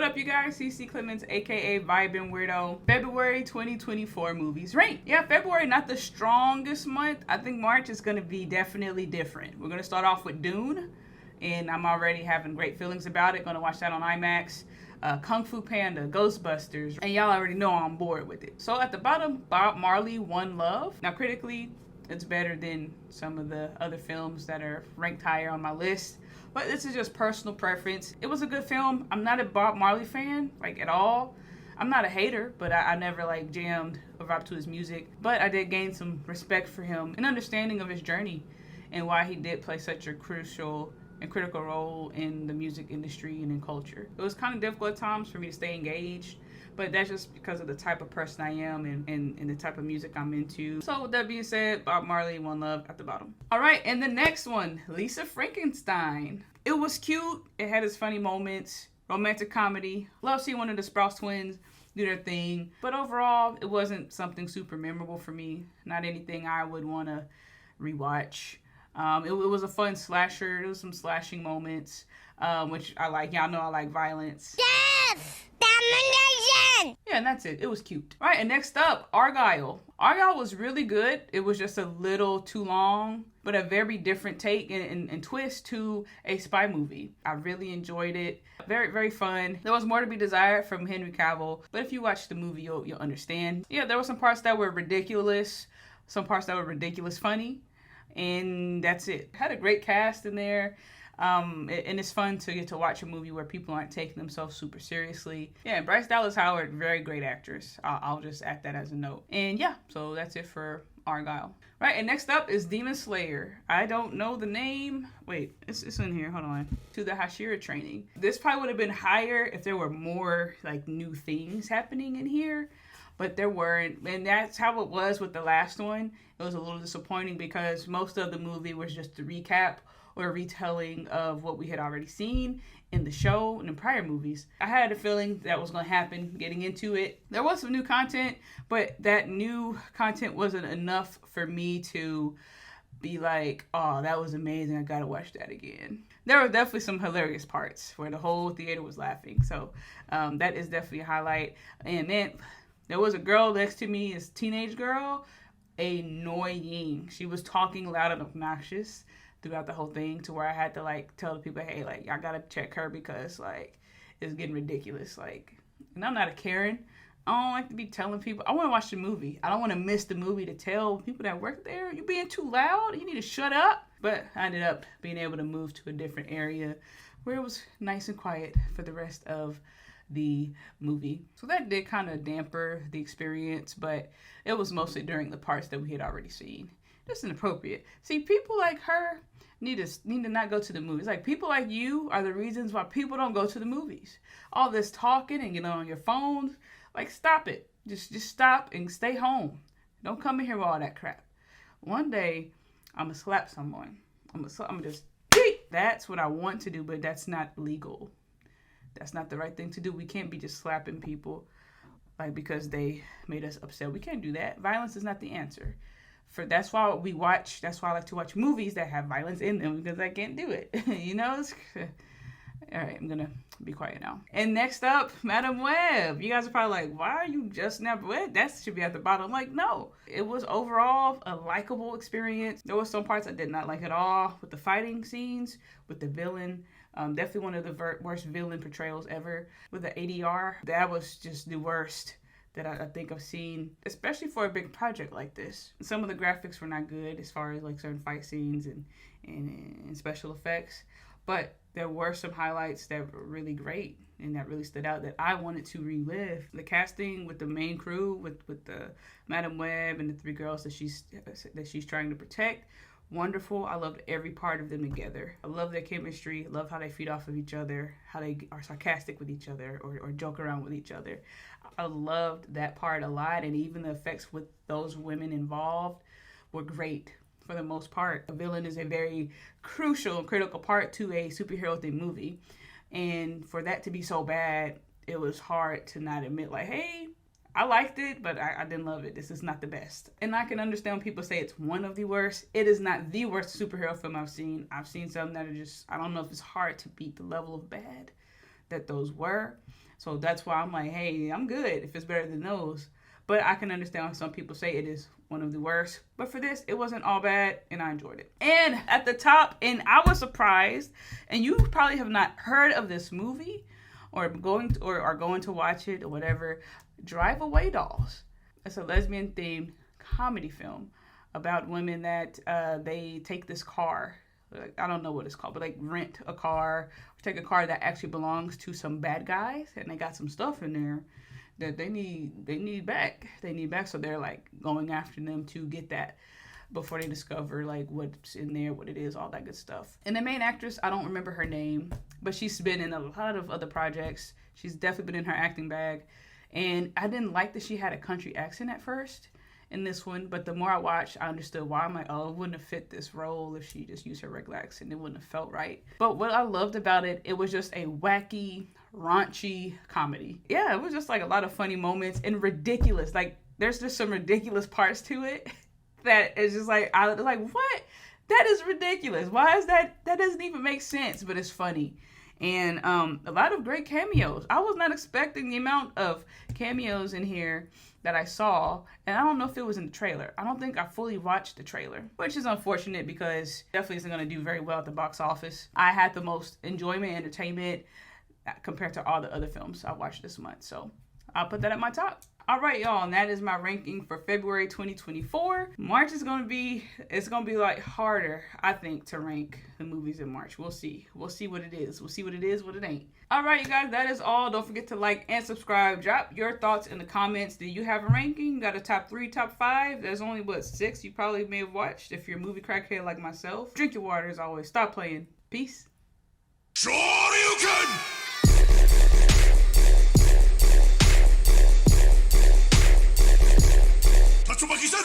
What up, you guys? CeCe Clemons, aka Vibin' Weirdo. February 2024 movies ranked. Yeah, February not the strongest month. I think March is gonna be definitely different. We're gonna start off with Dune, and I'm already having great feelings about it. Gonna watch that on IMAX. Kung Fu Panda, Ghostbusters, and y'all already know I'm on board with it. So at the bottom, Bob Marley, One Love. Now critically, it's better than some of the other films that are ranked higher on my list. But this is just personal preference. It was a good film. I'm not a Bob Marley fan, like at all. I'm not a hater, but I never like jammed or vibed to his music. But I did gain some respect for him and understanding of his journey and why he did play such a crucial and critical role in the music industry and in culture. It was kind of difficult at times for me to stay engaged, but that's just because of the type of person I am and the type of music I'm into. So with that being said, Bob Marley, One Love at the bottom. All right, and the next one, Lisa Frankenstein. It was cute. It had its funny moments. Romantic comedy. Love seeing one of the Sprouse twins do their thing. But overall, it wasn't something super memorable for me. Not anything I would want to rewatch. It was a fun slasher. There was some slashing moments, which I like. Y'all know I like violence. Yes! Domination! Yeah, and that's it. It was cute. All right, and next up, Argyle. Argyle was really good. It was just a little too long, but a very different take and twist to a spy movie. I really enjoyed it. Very, very fun. There was more to be desired from Henry Cavill, but if you watch the movie, you'll understand. Yeah, there were some parts that were ridiculous, some parts that were ridiculous funny, and that's it. Had a great cast in there. And it's fun to get to watch a movie where people aren't taking themselves super seriously. Yeah, Bryce Dallas Howard, very great actress. I'll just add that as a note. And yeah, so that's it for Argyle. Right, and next up is Demon Slayer. I don't know the name. Wait, it's in here. Hold on. To the Hashira training. This probably would have been higher if there were more like new things happening in here. But there weren't, and that's how it was with the last one. It was a little disappointing because most of the movie was just a recap or a retelling of what we had already seen in the show and in prior movies. I had a feeling that was going to happen getting into it. There was some new content, but that new content wasn't enough for me to be like, oh, that was amazing, I gotta watch that again. There were definitely some hilarious parts where the whole theater was laughing. So that is definitely a highlight. And then there was a girl next to me, this teenage girl, annoying. She was talking loud and obnoxious throughout the whole thing to where I had to like tell the people, hey, like y'all gotta check her because like it's getting ridiculous. Like, and I'm not a Karen. I don't like to be telling people. I want to watch the movie. I don't want to miss the movie to tell people that work there, you're being too loud. You need to shut up. But I ended up being able to move to a different area where it was nice and quiet for the rest of the movie. So that did kind of damper the experience, but it was mostly during the parts that we had already seen. Just inappropriate. See, people like her need to not go to the movies. Like, people like you are the reasons why people don't go to the movies. All this talking and getting on your phones, like, stop it. Just stop and stay home. Don't come in here with all that crap. One day, I'm gonna slap someone. I'm gonna just, that's what I want to do, but that's not legal. That's not the right thing to do. We can't be just slapping people like because they made us upset. We can't do that. Violence is not the answer. That's why I like to watch movies that have violence in them, because I can't do it. You know? All right, I'm gonna be quiet now. And next up, Madam Web. You guys are probably like, why are you just Madam Web? That should be at the bottom. I'm like, no. It was overall a likable experience. There were some parts I did not like at all with the fighting scenes, with the villain. Definitely one of the worst villain portrayals ever. With the ADR, that was just the worst that I think I've seen, especially for a big project like this. Some of the graphics were not good as far as like certain fight scenes and special effects, but there were some highlights that were really great and that really stood out that I wanted to relive. The casting with the main crew, with the Madam Web and the three girls that she's trying to protect, wonderful. I loved every part of them together. I love their chemistry. I love how they feed off of each other, how they are sarcastic with each other or joke around with each other. I loved that part a lot, and even the effects with those women involved were great for the most part. A villain is a very crucial and critical part to a superhero themed movie, and for that to be so bad, it was hard to not admit like, hey, I liked it, but I didn't love it. This is not the best. And I can understand when people say it's one of the worst. It is not the worst superhero film I've seen. I've seen some that are just, I don't know if it's hard to beat the level of bad that those were. So that's why I'm like, hey, I'm good if it's better than those. But I can understand why some people say it is one of the worst. But for this, it wasn't all bad, and I enjoyed it. And at the top, and I was surprised, and you probably have not heard of this movie, or are going to watch it or whatever. Drive Away Dolls. It's a lesbian themed comedy film about women that they take this car. Like, I don't know what it's called, but like rent a car, or take a car that actually belongs to some bad guys, and they got some stuff in there that they need back. So they're like going after them to get that before they discover like what's in there, what it is, all that good stuff. And the main actress, I don't remember her name, but she's been in a lot of other projects. She's definitely been in her acting bag. And I didn't like that she had a country accent at first in this one, but the more I watched, I understood why. I'm like, oh, it wouldn't have fit this role if she just used her regular accent. It wouldn't have felt right. But what I loved about it, it was just a wacky, raunchy comedy. Yeah, it was just like a lot of funny moments and ridiculous. Like, there's just some ridiculous parts to it that is just like, I was like, what? That is ridiculous. Why is that? That doesn't even make sense, but it's funny. And a lot of great cameos. I was not expecting the amount of cameos in here that I saw. And I don't know if it was in the trailer. I don't think I fully watched the trailer, which is unfortunate because definitely isn't going to do very well at the box office. I had the most enjoyment, entertainment compared to all the other films I watched this month. So I'll put that at my top. All right, y'all, and that is my ranking for February 2024. March is going to be, it's going to be like harder, I think, to rank the movies in March. We'll see. We'll see what it is. We'll see what it is, what it ain't. All right, you guys, that is all. Don't forget to like and subscribe. Drop your thoughts in the comments. Do you have a ranking? Got a top 3, top 5? There's only, what, 6 you probably may have watched if you're a movie crackhead like myself. Drink your water as always. Stop playing. Peace. Sure you can! That's what he said.